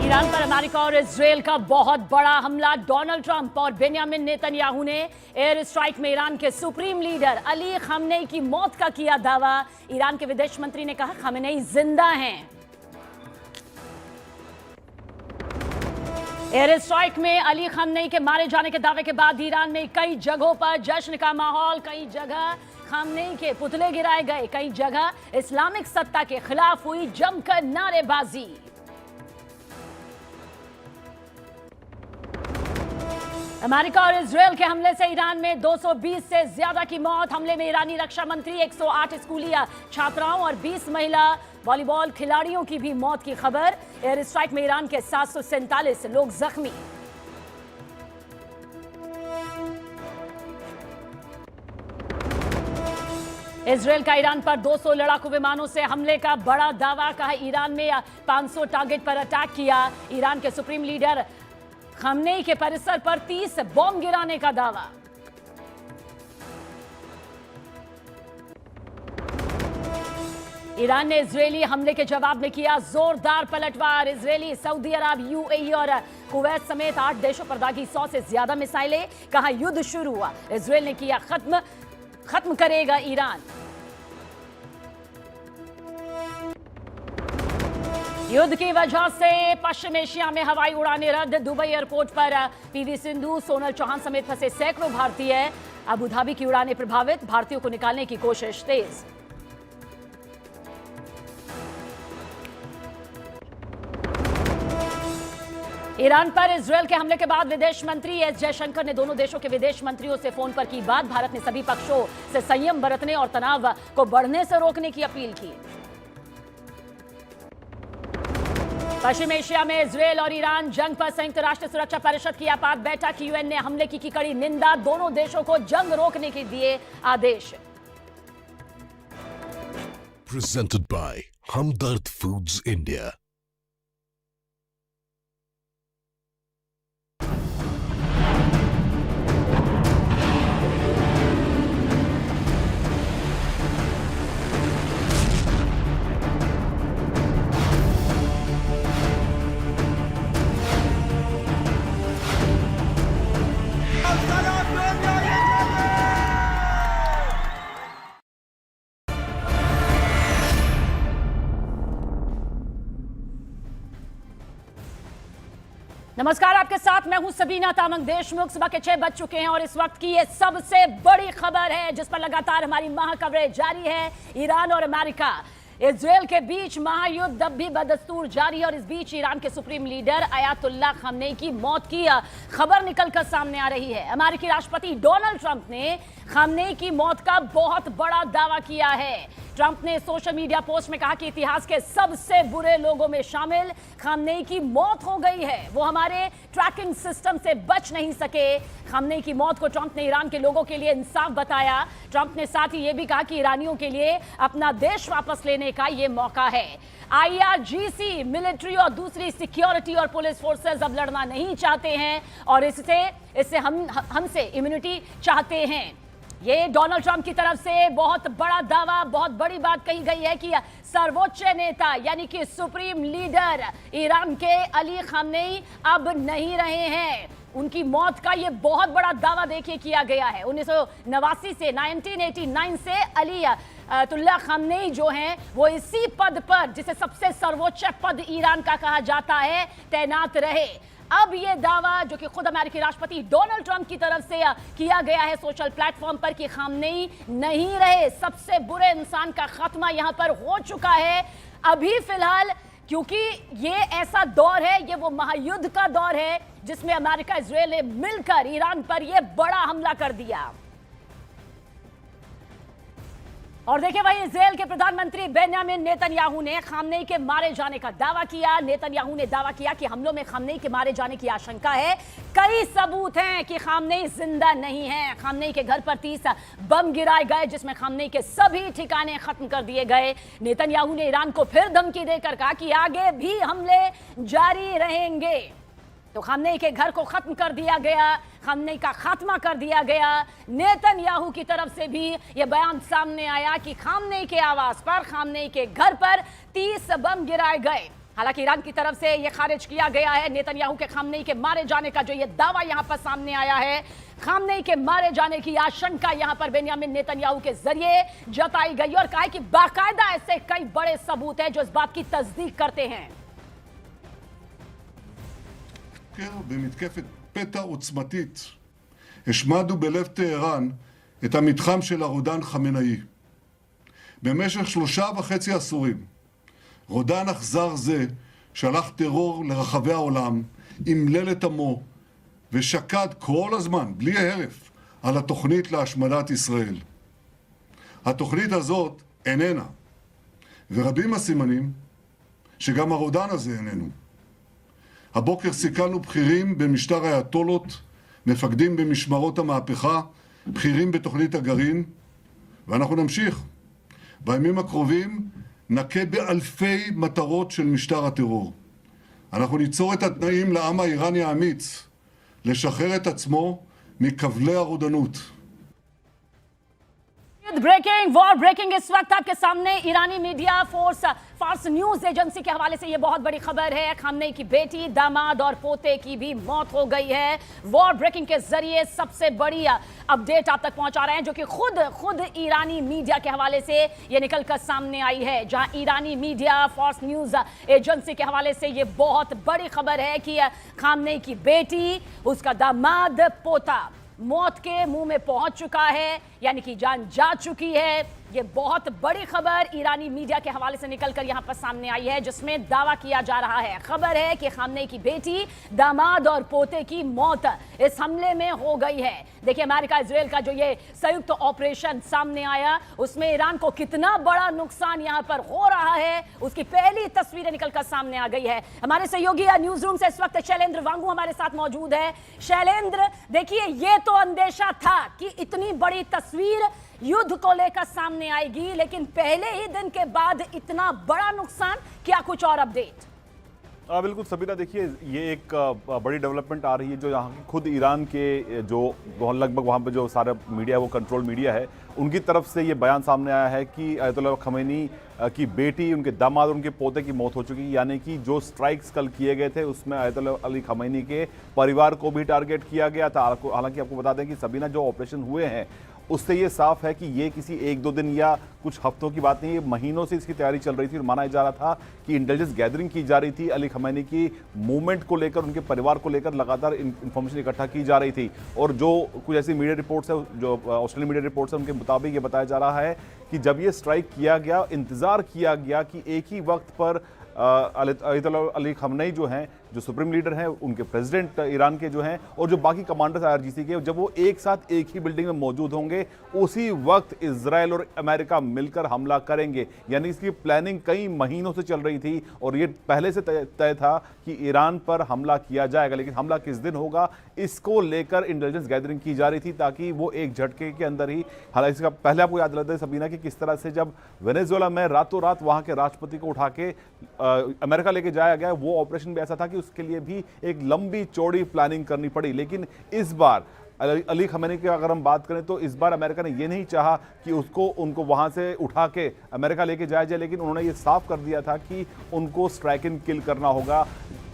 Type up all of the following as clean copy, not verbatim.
Iran पर America और Israel का बहुत बड़ा हमला। डोनाल्ड ट्रंप और बेंजामिन नेतन्याहू ने एयर स्ट्राइक में ईरान के सुप्रीम लीडर अली खामनेई की मौत का किया दावा। ईरान के विदेश मंत्री ने कहा खामनेई जिंदा हैं। एयर स्ट्राइक में अली खामनेई के मारे जाने के दावे के बाद ईरान में कई जगहों पर जश्न का माहौल। कई जगह खामनेई के पुतले गिराए गए, कई जगह इस्लामिक सत्ता के खिलाफ हुई जमकर नारेबाजी। अमेरिका और इजरायल के हमले से ईरान में 220 से ज्यादा की मौत। हमले में ईरानी रक्षा मंत्री, 108 स्कूली छात्राओं और 20 महिला वॉलीबॉल खिलाड़ियों की भी मौत की खबर। एयर स्ट्राइक में ईरान के 747 लोग जख्मी। इजरायल का ईरान पर 200 लड़ाकू विमानों से हमले का बड़ा दावा। कहा ईरान में 500 टारगेट पर अटैक किया। ईरान के सुप्रीम लीडर खामनेई के परिसर पर 30 बॉम्ब गिराने का दावा। ईरान ने इजरायली हमले के जवाब में किया जोरदार पलटवार। इजरायली, सऊदी अरब, यूएई और कुवैत समेत 8 देशों पर दागी 100 से ज्यादा मिसाइलें। कहा युद्ध शुरू हुआ, इजरायल ने किया खत्म करेगा ईरान। युद्ध की वजह से पश्चिम एशिया में हवाई उड़ानें रद्द। दुबई एयरपोर्ट पर पीवी सिंधु, सोनल चौहान समेत फंसे सैकड़ों भारतीय। अबू धाबी की उड़ानें प्रभावित, भारतीयों को निकालने की कोशिश तेज। ईरान पर इजरायल के हमले के बाद विदेश मंत्री एस जयशंकर ने दोनों देशों के विदेश मंत्रियों से फोन पर की बात। भारत ने सभी पक्षों से संयम बरतने और तनाव को बढ़ने से रोकने की अपील की। पश्चिम एशिया में इजरायल और ईरान जंग पर संयुक्त राष्ट्र सुरक्षा परिषद की आपात बैठक। यूएन ने हमले की कड़ी निंदा, दोनों देशों को जंग रोकने के दिए आदेश। Presented by Hamdard Foods India। नमस्कार, आपके साथ मैं हूं सबीना तामंग देशमुख। सुबह के 6 बज चुके हैं और इस वक्त की ये सबसे बड़ी खबर है जिस पर लगातार हमारी महा कवरेज जारी है। ईरान और अमेरिका, इजरायल के बीच महायुद्ध अब भी बदस्तूर जारी है और इस बीच ईरान के सुप्रीम लीडर अयातुल्लाह खामनेई की मौत की खबर निकलकर सामने आ रही है। अमेरिकी राष्ट्रपति डोनाल्ड ट्रंप ने खामनेई की मौत का बहुत बड़ा दावा किया है। ट्रंप ने सोशल मीडिया पोस्ट में कहा कि इतिहास के सबसे बुरे लोगों में शामिल खामनेई की मौत हो गई है। वो हमारे ट्रैकिंग सिस्टम से बच नहीं सके। खामनेई की मौत को ट्रंप ने ईरान के लोगों के लिए इंसाफ बताया। ट्रंप ने साथ ही ये भी कहा कि ईरानियों के लिए अपना देश वापस लेने का ये मौका है। IRGC, मिलिट्री और दूसरी सिक्योरिटी और पुलिस फोर्सेस अब लड़ना नहीं चाहते हैं और इससे हमसे इम्यूनिटी चाहते हैं। ये डोनाल्ड ट्रंप की तरफ से बहुत बड़ा दावा, बहुत बड़ी बात कही गई है कि सर्वोच्च नेता यानी कि सुप्रीम लीडर ईरान के अली खामनेई अब नहीं रहे हैं। उनकी मौत का ये बहुत बड़ा दावा देखिए किया गया है। 1989 से 1989 से अली अयातुल्लाह खामनेई जो हैं वो इसी पद पर, जिसे सबसे सर्वोच्च पद ईरान का कहा जाता है, तैनात रहे। अब ये दावा जो कि खुद अमेरिकी राष्ट्रपति डोनाल्ड ट्रंप की तरफ से किया गया है सोशल प्लेटफॉर्म पर कि खामनेई नहीं रहे, सबसे बुरे इंसान का खात्मा यहां पर हो चुका है अभी फिलहाल, क्योंकि ये ऐसा दौर है, ये वो महायुद्ध का दौर है जिसमें अमेरिका इजरायल ने मिलकर ईरान पर ये बड़ा हमला कर दिया। और देखिए वही इजरायल के प्रधानमंत्री बेंजामिन नेतन्याहू ने खामनेई के मारे जाने का दावा किया। नेतन्याहू ने दावा किया कि हमलों में खामनेई के मारे जाने की आशंका है। कई सबूत हैं कि खामनेई जिंदा नहीं है। खामनेई के घर पर 30 बम गिराए गए जिसमें खामनेई के सभी ठिकाने खत्म कर दिए गए। नेतन्याहू ने ईरान को फिर धमकी देकर कहा कि आगे भी हमले जारी रहेंगे। तो खामनेई के घर को खत्म कर दिया गया, खामनेई का खात्मा कर दिया गया। नेतन्याहू की तरफ से भी यह बयान सामने आया कि खामनेई के आवास पर, खामनेई के घर पर 30 बम गिराए गए। हालांकि ईरान की तरफ से यह खारिज किया गया है। नेतन्याहू के खामनेई के मारे जाने का जो ये दावा यहां पर सामने आया है, खामनेई के मारे जाने की आशंका यहां पर बेंयामिन नेतन्याहू के जरिए जताई गई और कहा कि बाकायदा ऐसे कई बड़े सबूत हैं जो इस बात की तस्दीक करते हैं। במתקפת פתע עוצמתית השמדנו בלב טהרן את המתחם של הרודן חמינאי. במשך 3.5 עשורים רודן אכזר זה שלח טרור לרחבי העולם, אמלל את עמו ושקד כל הזמן, בלי הרף, על התוכנית להשמדת ישראל. התוכנית הזאת איננה, ורבים הסימנים שגם הרודן הזה איננו. הבוקר סיכלנו בכירים במשטר האייתולות, מפקדים במשמרות המהפכה, בכירים בתוכנית הגרעין, ואנחנו נמשיך. בימים הקרובים נכה באלפי מטרות של משטר הטרור. אנחנו ניצור את התנאים לעם האיראני האמיץ לשחרר את עצמו מכבלי הרודנות. ब्रेकिंग वॉर ब्रेकिंग इस वक्त आपके सामने ईरानी मीडिया फार्स न्यूज एजेंसी के हवाले से ये बहुत बड़ी खबर है। खामनेई की बेटी, दामाद और पोते की भी मौत हो गई है। वॉर ब्रेकिंग के जरिए सबसे बड़ी अपडेट आप तक पहुंचा रहे हैं जो कि खुद ईरानी मीडिया के हवाले से ये निकलकर सामने आई है, जहां ईरानी मीडिया फार्स न्यूज एजेंसी के हवाले से ये बहुत बड़ी खबर है कि खामनेई की बेटी, उसका दामाद, पोता मौत के मुंह में पहुंच चुका है, यानी कि जान जा चुकी है। ये बहुत बड़ी खबर ईरानी मीडिया के हवाले से निकलकर यहां पर सामने आई है, जिसमें दावा किया जा रहा है, खबर है कि खामनेई की बेटी, दामाद और पोते की मौत इस हमले में हो गई है। देखिए, अमेरिका इजराइल का जो ये संयुक्त ऑपरेशन सामने आया, उसमें ईरान को कितना बड़ा नुकसान यहां पर हो रहा है, उसकी पहली तस्वीरें निकलकर सामने आ गई है। हमारे सहयोगी न्यूज रूम से इस वक्त शैलेंद्र वांगू हमारे साथ मौजूद है। शैलेंद्र, देखिए, ये तो अंदेशा था कि इतनी बड़ी तस्वीर युद्ध को लेकर सामने आएगी, लेकिन पहले ही दिन के बाद इतना बड़ा नुकसान, क्या कुछ और अपडेट? बिल्कुल सबीना, देखिए ये एक बड़ी डेवलपमेंट आ रही है जो यहाँ की खुद ईरान के जो लगभग वहाँ पे जो सारा मीडिया है वो कंट्रोल मीडिया है, उनकी तरफ से ये बयान सामने आया है कि अयतुल्लाह खमैनी की बेटी, उनके दामाद और उनके पोते की मौत हो चुकी है। यानी कि जो स्ट्राइक्स कल किए गए थे उसमें अयतुल्लाह अली खमैनी के परिवार को भी टारगेट किया गया था। हालांकि आपको बता दें कि सबीना, जो ऑपरेशन हुए हैं उससे ये साफ है कि ये किसी 1-2 दिन या कुछ हफ्तों की बात नहीं, ये महीनों से इसकी तैयारी चल रही थी और माना जा रहा था कि इंटेलिजेंस गैदरिंग की जा रही थी। अली खमैनी की मूवमेंट को लेकर, उनके परिवार को लेकर लगातार इंफॉर्मेशन इकट्ठा की जा रही थी। और जो कुछ ऐसी मीडिया रिपोर्ट्स है, जो ऑस्ट्रेलियन मीडिया रिपोर्ट्स है, उनके मुताबिक ये बताया जा रहा है कि जब ये स्ट्राइक किया गया, इंतजार किया गया कि एक ही वक्त पर अयतुल्लाह अली खमैनी जो हैं, जो सुप्रीम लीडर हैं, उनके प्रेसिडेंट ईरान के जो हैं, और जो बाकी कमांडर्स IRGC के, जब वो एक साथ एक ही बिल्डिंग में मौजूद होंगे, उसी वक्त इजराइल और अमेरिका मिलकर हमला करेंगे। यानी इसकी प्लानिंग कई महीनों से चल रही थी और ये पहले से तय था कि ईरान पर हमला किया जाएगा, लेकिन हमला किस दिन होगा इसको लेकर इंटेलिजेंस गैदरिंग की जा रही थी, ताकि वो एक झटके के अंदर ही। हालांकि इसका पहले आपको याद दिलाते हैं सबीना कि किस तरह से जब वेनेजुएला में रातों रात वहां के राष्ट्रपति को उठा के अमेरिका लेके जाया गया, वो ऑपरेशन भी ऐसा था कि उसके लिए भी एक लंबी चौड़ी प्लानिंग करनी पड़ी। लेकिन इस बार अली खमैनी की अगर हम बात करें तो इस बार अमेरिका ने ये नहीं चाहा कि उनको वहां से उठा के अमेरिका लेके जाया जाए, लेकिन उन्होंने ये साफ कर दिया था कि उनको स्ट्राइक एंड किल करना होगा।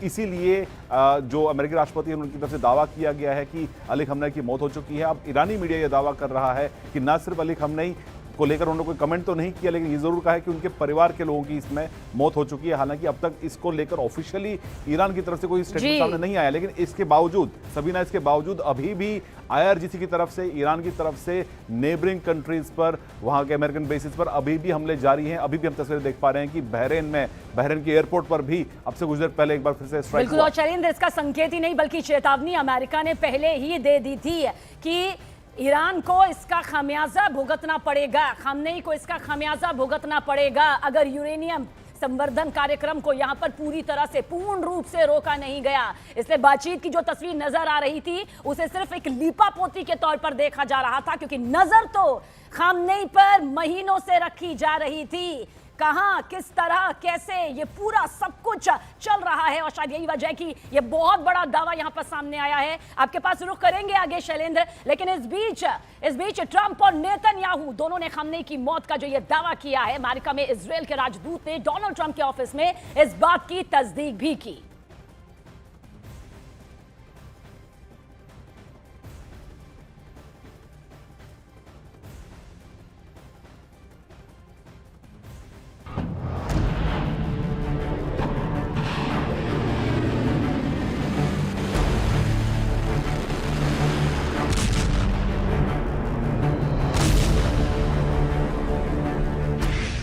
इसीलिए जो अमेरिकी राष्ट्रपति हैं उनकी तरफ से दावा किया गया है कि अली खमैनी की मौत हो चुकी है। अब ईरानी मीडिया ये दावा कर रहा है कि न सिर्फ अली खमैनी को लेकर उन्होंने कोई कमेंट तो नहीं किया, लेकिन ये जरूर कहा है कि उनके परिवार के लोगों की इसमें मौत हो चुकी है। हालांकि अब तक इसको लेकर ऑफिशियली ईरान की तरफ से कोई स्टेटमेंट सामने नहीं आया, लेकिन इसके बावजूद सबीना, इसके बावजूद अभी भी IRGC की तरफ से, ईरान की तरफ से नेबरिंग कंट्रीज पर, वहां के अमेरिकन बेसिस पर अभी भी हमले जारी हैं। अभी भी हम तस्वीरें देख पा रहे हैं कि बहरीन के एयरपोर्ट पर भी अब से कुछ देर पहले एक बार फिर से स्ट्राइक हुआ। बिल्कुल, शैलेंद्र, इसका संकेत ही नहीं बल्कि चेतावनी अमेरिका ने पहले ही दे दी थी कि ईरान को इसका खामियाजा भुगतना पड़ेगा, खामनेई को इसका खामियाजा भुगतना पड़ेगा अगर यूरेनियम संवर्धन कार्यक्रम को यहां पर पूरी तरह से, पूर्ण रूप से रोका नहीं गया। इसलिए बातचीत की जो तस्वीर नजर आ रही थी उसे सिर्फ एक लीपापोती के तौर पर देखा जा रहा था, क्योंकि नजर तो खामनेई पर महीनों से रखी जा रही थी। कहां, किस तरह, कैसे ये पूरा सब कुछ चल रहा है और शायद यही वजह है कि ये बहुत बड़ा दावा यहां पर सामने आया है। आपके पास रुख करेंगे आगे शैलेंद्र, लेकिन इस बीच ट्रंप और नेतन्याहू दोनों ने खामनेई की मौत का जो ये दावा किया है, अमेरिका में इजराइल के राजदूत ने डोनाल्ड ट्रंप के ऑफिस में इस बात की तस्दीक भी की।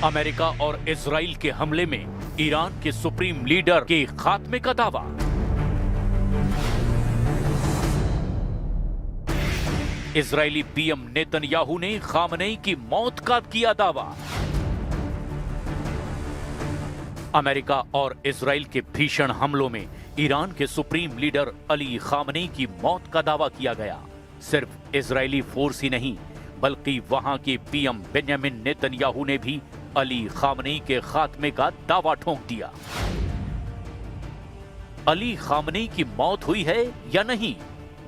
अमेरिका और इजराइल के हमले में ईरान के सुप्रीम लीडर के खात्मे का दावा। इजरायली पीएम नेतन्याहू ने खामनेई की मौत का किया दावा। अमेरिका और इजराइल के भीषण हमलों में ईरान के सुप्रीम लीडर अली खामनेई की मौत का दावा किया गया। सिर्फ इजरायली फोर्स ही नहीं, बल्कि वहां के पीएम बेंजामिन नेतन्याहू ने भी अली खामनेई के खात्मे का दावा ठोक दिया। अली खामनेई की मौत हुई है या नहीं,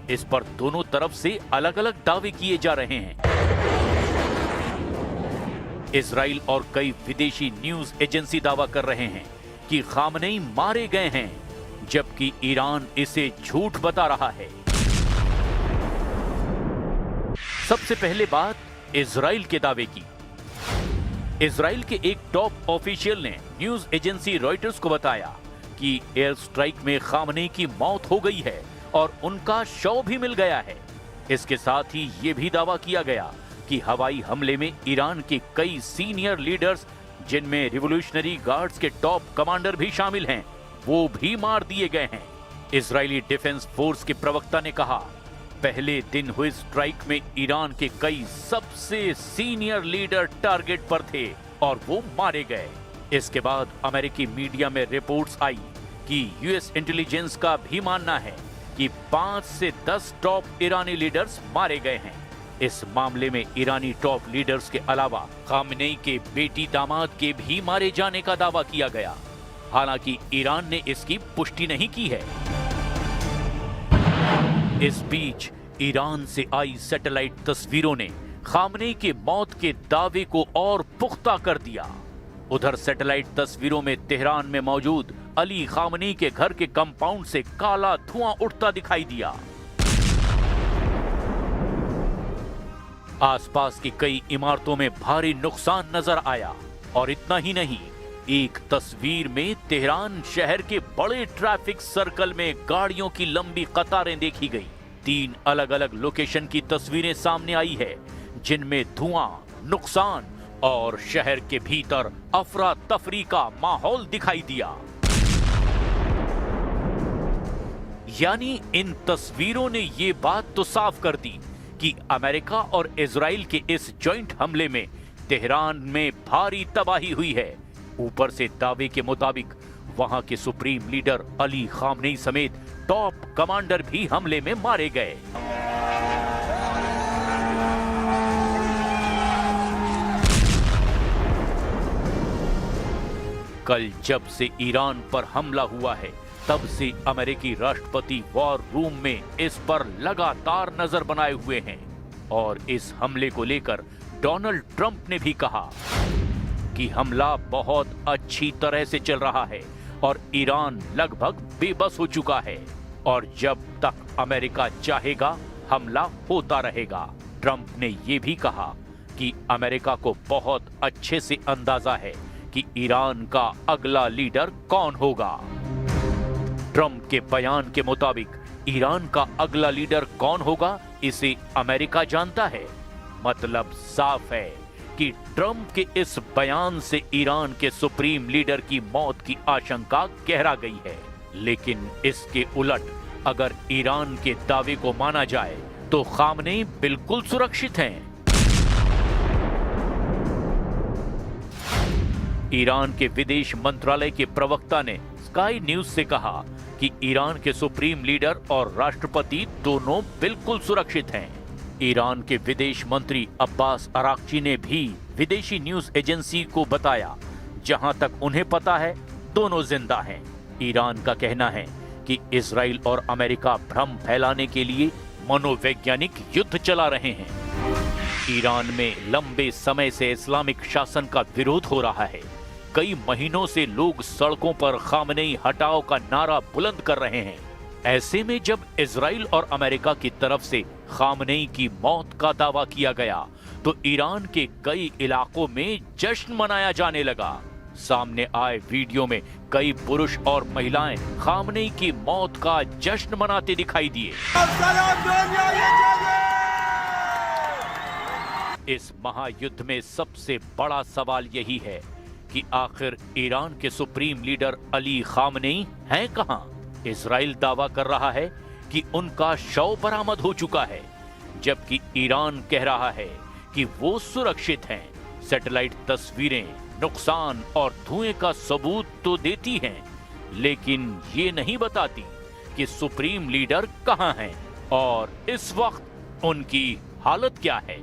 इस पर दोनों तरफ से अलग अलग दावे किए जा रहे हैं। इजराइल और कई विदेशी न्यूज एजेंसी दावा कर रहे हैं कि खामनेई मारे गए हैं, जबकि ईरान इसे झूठ बता रहा है। सबसे पहले बात इजराइल के दावे की। इजराइल के एक टॉप ऑफिशियल ने न्यूज एजेंसी रॉयटर्स को बताया कि एयर स्ट्राइक में खामनेई की मौत हो गई है और उनका शव भी मिल गया है। इसके साथ ही ये भी दावा किया गया कि हवाई हमले में ईरान के कई सीनियर लीडर्स, जिनमें रिवॉल्यूशनरी गार्ड्स के टॉप कमांडर भी शामिल हैं, वो भी मार दिए गए हैं। इजरायली डिफेंस फोर्स के प्रवक्ता ने कहा, पहले दिन हुए स्ट्राइक में ईरान के कई सबसे सीनियर लीडर टारगेट पर थे और वो मारे गए। इसके बाद अमेरिकी मीडिया में रिपोर्ट्स आई कि यूएस इंटेलिजेंस का भी मानना है कि 5 से 10 टॉप ईरानी लीडर्स मारे गए हैं। इस मामले में ईरानी टॉप लीडर्स के अलावा खामनेई के बेटी दामाद के भी मारे जाने का दावा किया गया। हालांकि ईरान ने इसकी पुष्टि नहीं की है। इस बीच ईरान से आई सैटेलाइट तस्वीरों ने खामनेई के मौत के दावे को और पुख्ता कर दिया। उधर सैटेलाइट तस्वीरों में तेहरान में मौजूद अली खामनेई के घर के कंपाउंड से काला धुआं उठता दिखाई दिया। आसपास की कई इमारतों में भारी नुकसान नजर आया और इतना ही नहीं, एक तस्वीर में तेहरान शहर के बड़े ट्रैफिक सर्कल में गाड़ियों की लंबी कतारें देखी गई। 3 अलग अलग लोकेशन की तस्वीरें सामने आई है, जिनमें धुआं, नुकसान और शहर के भीतर अफरा तफरी का माहौल दिखाई दिया। यानी इन तस्वीरों ने ये बात तो साफ कर दी कि अमेरिका और इजराइल के इस जॉइंट हमले में तेहरान में भारी तबाही हुई है। ऊपर से दावे के मुताबिक वहां के सुप्रीम लीडर अली खामनेई समेत टॉप कमांडर भी हमले में मारे गए। कल जब से ईरान पर हमला हुआ है, तब से अमेरिकी राष्ट्रपति वॉर रूम में इस पर लगातार नजर बनाए हुए हैं और इस हमले को लेकर डोनाल्ड ट्रंप ने भी कहा कि हमला बहुत अच्छी तरह से चल रहा है और ईरान लगभग बेबस हो चुका है और जब तक अमेरिका चाहेगा हमला होता रहेगा। ट्रंप ने यह भी कहा कि अमेरिका को बहुत अच्छे से अंदाजा है कि ईरान का अगला लीडर कौन होगा। ट्रंप के बयान के मुताबिक ईरान का अगला लीडर कौन होगा, इसे अमेरिका जानता है। मतलब साफ है कि ट्रंप के इस बयान से ईरान के सुप्रीम लीडर की मौत की आशंका गहरा गई है। लेकिन इसके उलट अगर ईरान के दावे को माना जाए तो खामनेई बिल्कुल सुरक्षित हैं। ईरान के विदेश मंत्रालय के प्रवक्ता ने स्काई न्यूज से कहा कि ईरान के सुप्रीम लीडर और राष्ट्रपति दोनों बिल्कुल सुरक्षित हैं। ईरान के विदेश मंत्री अब्बास अराक्ची ने भी विदेशी न्यूज एजेंसी को बताया, जहां तक उन्हें पता है दोनों जिंदा हैं। ईरान का कहना है कि इजराइल और अमेरिका भ्रम फैलाने के लिए मनोवैज्ञानिक युद्ध चला रहे हैं। ईरान में लंबे समय से इस्लामिक शासन का विरोध हो रहा है। कई महीनों से लोग सड़कों पर खामनेई हटाओ का नारा बुलंद कर रहे हैं। ऐसे में जब इजराइल और अमेरिका की तरफ से खामनेई की मौत का दावा किया गया तो ईरान के कई इलाकों में जश्न मनाया जाने लगा। सामने आए वीडियो में कई पुरुष और महिलाएं खामनेई की मौत का जश्न मनाते दिखाई दिए। इस महायुद्ध में सबसे बड़ा सवाल यही है कि आखिर ईरान के सुप्रीम लीडर अली खामनेई हैं कहां? इजराइल दावा कर रहा है कि उनका शव बरामद हो चुका है, जबकि ईरान कह रहा है कि वो सुरक्षित हैं। सैटेलाइट तस्वीरें नुकसान और धुएं का सबूत तो देती हैं, लेकिन ये नहीं बताती कि सुप्रीम लीडर कहां हैं और इस वक्त उनकी हालत क्या है।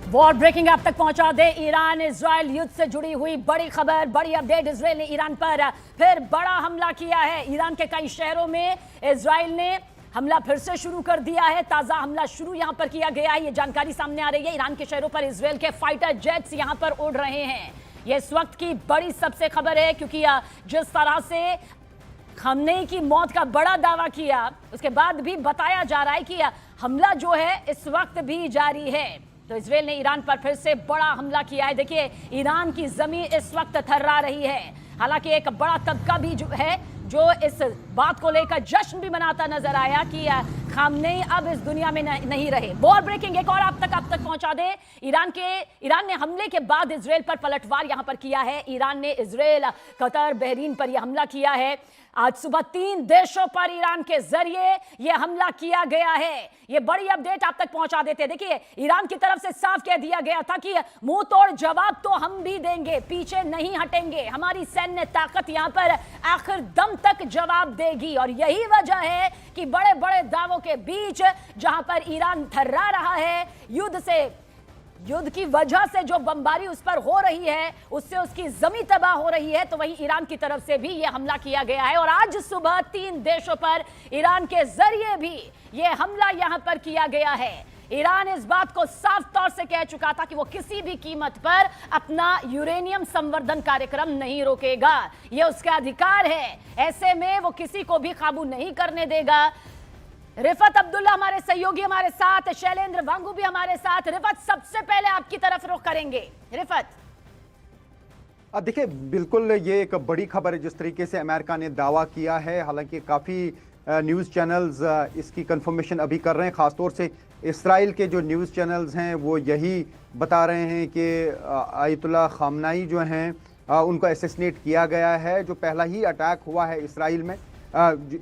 वॉर ब्रेकिंग आप तक पहुंचा दे ईरान इजराइल युद्ध से जुड़ी हुई बड़ी खबर, बड़ी अपडेट। इजराइल ने ईरान पर फिर बड़ा हमला किया है। ईरान के कई शहरों में इजराइल ने हमला फिर से शुरू कर दिया है। ताजा हमला शुरू यहां पर किया गया है, ये जानकारी सामने आ रही है। ईरान के शहरों पर इजराइल के फाइटर जेट्स यहां पर उड़ रहे हैं। ये इस वक्त की बड़ी सबसे खबर है, क्योंकि जिस तरह से खामनेई की मौत का बड़ा दावा किया, उसके बाद भी बताया जा रहा है कि हमला जो है इस वक्त भी जारी है। तो इजराइल ने ईरान पर फिर से बड़ा हमला किया है। देखिए, ईरान की जमीन इस वक्त थर्रा रही है। हालांकि एक बड़ा तबका भी जो है जो इस बात को लेकर जश्न भी मनाता नजर आया कि खामनेई अब इस दुनिया में नहीं रहे। वॉर ब्रेकिंग एक और आप तक पहुंचा दे। ईरान ने हमले के बाद इजराइल पर पलटवार यहां पर किया है। ईरान ने इजराइल, कतर, बहरीन पर यह हमला किया है। आज सुबह 3 देशों पर ईरान के जरिए यह हमला किया गया है। यह बड़ी अपडेट आप तक पहुंचा देते हैं। देखिए, ईरान की तरफ से साफ कह दिया गया था कि मुंह तोड़ जवाब तो हम भी देंगे, पीछे नहीं हटेंगे। हमारी सैन्य ताकत यहां पर आखिर दम तक जवाब देगी। और यही वजह है कि बड़े बड़े दावों के बीच जहां पर ईरान थर्रा रहा है, युद्ध की वजह से जो बमबारी उस पर हो रही है, उससे उसकी जमीन तबाह हो रही है, तो वहीं ईरान की तरफ से भी यह हमला किया गया है। और आज सुबह 3 देशों पर ईरान के जरिए भी यह हमला यहां पर किया गया है। ईरान इस बात को साफ तौर से कह चुका था कि वो किसी भी कीमत पर अपना यूरेनियम संवर्धन कार्यक्रम नहीं रोकेगा। यह उसका अधिकार है। ऐसे में वो किसी को भी काबू नहीं करने देगा। रिफत अब्दुल्ला हमारे सहयोगी हमारे साथ, शैलेंद्र वांगू भी हमारे साथ। रिफत, सबसे पहले आपकी तरफ रुख करेंगे। रिफत, अब देखिए, बिल्कुल ये एक बड़ी खबर है जिस तरीके से अमेरिका ने दावा किया है। हालांकि काफ़ी न्यूज़ चैनल्स इसकी कंफर्मेशन अभी कर रहे हैं। ख़ासतौर से इस्राइल के जो न्यूज़ चैनल्स हैं वो यही बता रहे हैं कि आयतुल्ला खामनेई जो हैं उनको असैसिनेट किया गया है। जो पहला ही अटैक हुआ है इस्राइल में,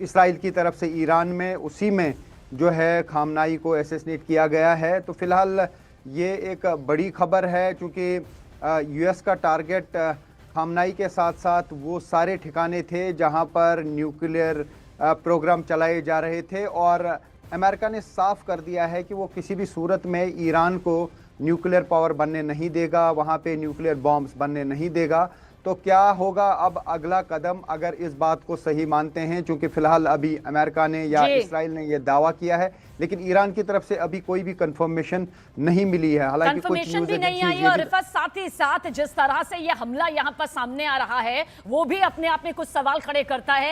इस्राइल की तरफ से ईरान में, उसी में जो है खामनेई को असैसिनेट किया गया है। तो फिलहाल ये एक बड़ी खबर है, क्योंकि यूएस का टारगेट खामनेई के साथ साथ वो सारे ठिकाने थे जहां पर न्यूक्लियर प्रोग्राम चलाए जा रहे थे। और अमेरिका ने साफ कर दिया है कि वो किसी भी सूरत में ईरान को न्यूक्लियर पावर बनने नहीं देगा, वहाँ पे न्यूक्लियर बॉम्ब्स बनने नहीं देगा। तो क्या होगा अब अगला कदम, अगर इस बात को सही मानते हैं, क्योंकि फिलहाल अभी अमेरिका ने या इस्राइल ने यह दावा किया है, लेकिन ईरान की तरफ से अभी कोई भी कंफर्मेशन नहीं मिली है। हालांकि कंफर्मेशन भी नहीं आई है। और रिफत, साथ ही साथ जिस तरह से यह हमला यहाँ पर सामने आ रहा है, वो भी अपने आप में कुछ सवाल खड़े करता है।